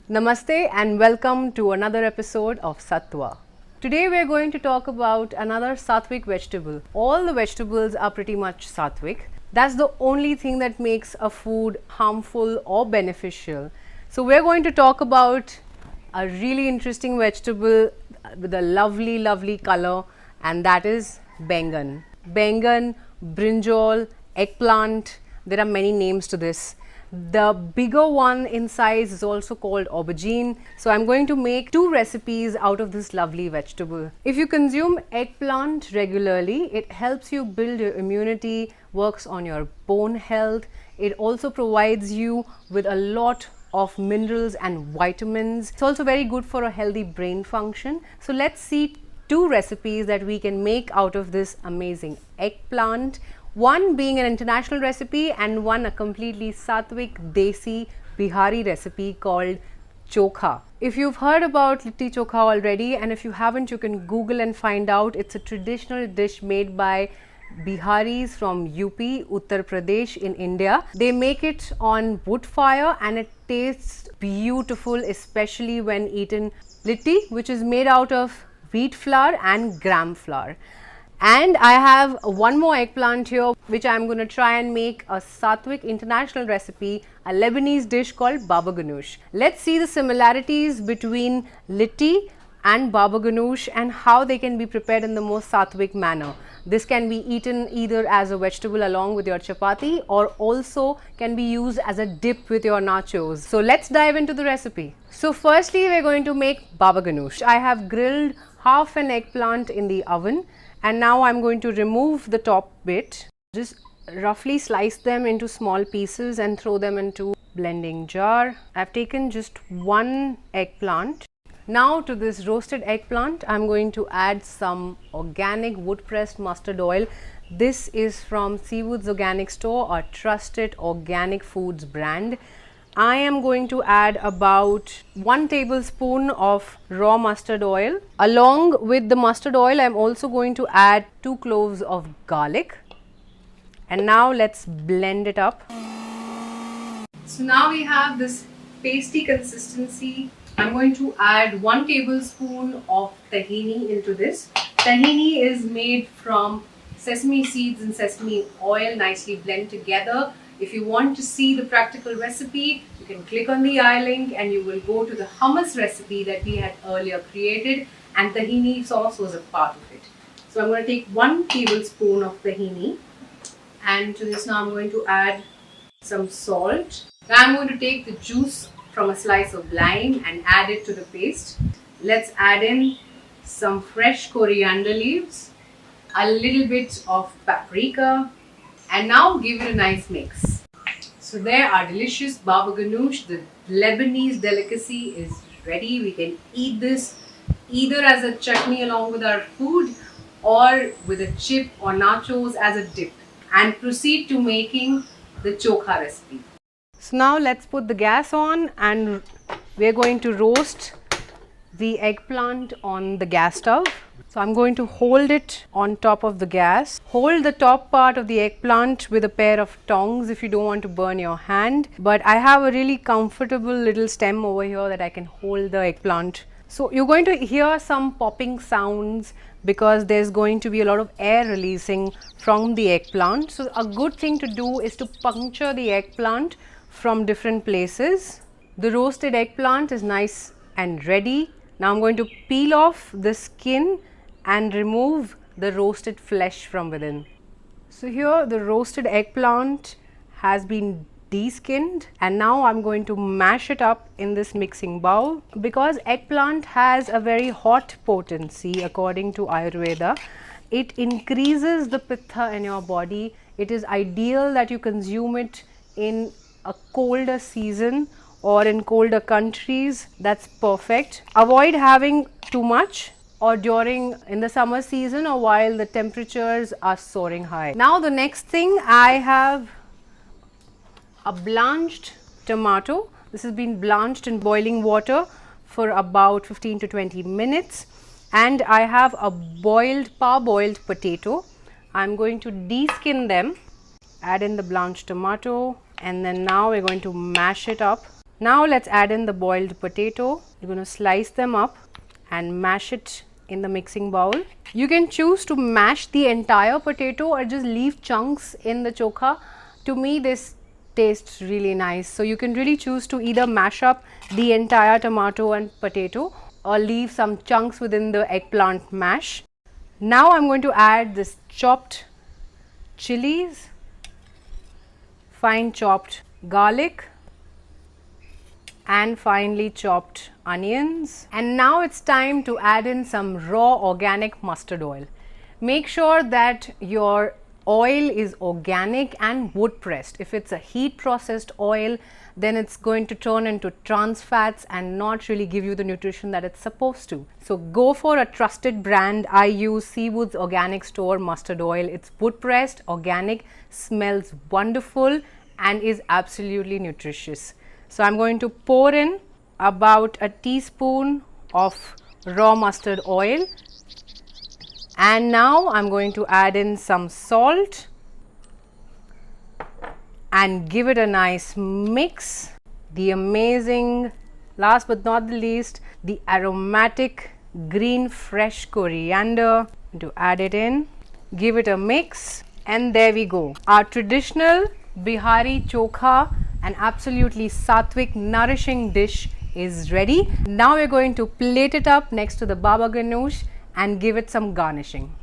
Namaste and welcome to another episode of Sattva. Today we are going to talk about another sattvic vegetable. All the vegetables are pretty much sattvic. That's the only thing that makes a food harmful or beneficial. So we are going to talk about a really interesting vegetable with a lovely color, and that is bengan. Bengan, brinjal, eggplant, there are many names to this. The bigger one in size is also called aubergine. So I'm going to make two recipes out of this lovely vegetable. If you consume eggplant regularly, it helps you build your immunity, works on your bone health. It also provides you with a lot of minerals and vitamins. It's also very good for a healthy brain function. So let's see two recipes that we can make out of this amazing eggplant. One being an international recipe and one a completely sattvic, desi, Bihari recipe called choka. If you've heard about litti chokha already, and if you haven't, you can Google and find out. It's a traditional dish made by Biharis from UP, Uttar Pradesh in India. They make it on wood fire and it tastes beautiful, especially when eaten. Litti, which is made out of wheat flour and gram flour. And I have one more eggplant here, which I'm going to try and make a sattvic international recipe, a Lebanese dish called baba ganoush. Let's see the similarities between litti and baba ganoush and how they can be prepared in the most sattvic manner. This can be eaten either as a vegetable along with your chapati or also can be used as a dip with your nachos. So let's dive into the recipe. So firstly, we're going to make baba ganoush. I have grilled half an eggplant in the oven. And now I'm going to remove the top bit, just roughly slice them into small pieces and throw them into blending jar. I've taken just one eggplant. Now to this roasted eggplant, I'm going to add some organic wood pressed mustard oil. This is from Seawood's Organic Store, a trusted organic foods brand. I am going to add about 1 tablespoon of raw mustard oil. Along with the mustard oil, I am also going to add 2 cloves of garlic. And now let's blend it up. So now we have this pasty consistency. I'm going to add 1 tablespoon of tahini into this. Tahini is made from sesame seeds and sesame oil, nicely blend together. If you want to see the practical recipe, you can click on the I link and you will go to the hummus recipe that we had earlier created, and tahini sauce was a part of it. So I'm going to take 1 tablespoon of tahini, and to this now I'm going to add some salt. Now I'm going to take the juice from a slice of lime and add it to the paste. Let's add in some fresh coriander leaves, a little bit of paprika, and now give it a nice mix. So there, our delicious baba ganoush, the Lebanese delicacy, is ready. We can eat this either as a chutney along with our food or with a chip or nachos as a dip, and proceed to making the chokha recipe. So now let's put the gas on and we're going to roast the eggplant on the gas stove. So I'm going to hold it on top of the gas. Hold the top part of the eggplant with a pair of tongs if you don't want to burn your hand. But I have a really comfortable little stem over here that I can hold the eggplant. So you're going to hear some popping sounds because there's going to be a lot of air releasing from the eggplant. So a good thing to do is to puncture the eggplant from different places. The roasted eggplant is nice and ready. Now I'm going to peel off the skin and remove the roasted flesh from within. So here the roasted eggplant has been de-skinned, and now I'm going to mash it up in this mixing bowl. Because eggplant has a very hot potency according to Ayurveda, it increases the pitta in your body. It is ideal that you consume it in a colder season or in colder countries. That's perfect. Avoid having too much or during in the summer season or while the temperatures are soaring high. Now the next thing, I have a blanched tomato. This has been blanched in boiling water for about 15 to 20 minutes. And I have a parboiled potato. I'm going to de-skin them, add in the blanched tomato, and then now we're going to mash it up. Now let's add in the boiled potato. You're going to slice them up and mash it in the mixing bowl. You can choose to mash the entire potato or just leave chunks in the chokha. To me, this tastes really nice. So you can really choose to either mash up the entire tomato and potato or leave some chunks within the eggplant mash. Now I'm going to add this chopped chilies, fine chopped garlic, and finely chopped onions. And now it's time to add in some raw organic mustard oil. Make sure that your oil is organic and wood pressed. If it's a heat processed oil, then it's going to turn into trans fats and not really give you the nutrition that it's supposed to. So go for a trusted brand. I use Seawood's Organic Store mustard oil. It's wood pressed, organic, smells wonderful and is absolutely nutritious. So I'm going to pour in about a teaspoon of raw mustard oil, and now I'm going to add in some salt and give it a nice mix. The amazing, last but not the least, the aromatic green fresh coriander. To add it in, give it a mix, and there we go. Our traditional Bihari chokha, an absolutely sattvic, nourishing dish, is ready. Now we're going to plate it up next to the Baba Ghanoush and give it some garnishing.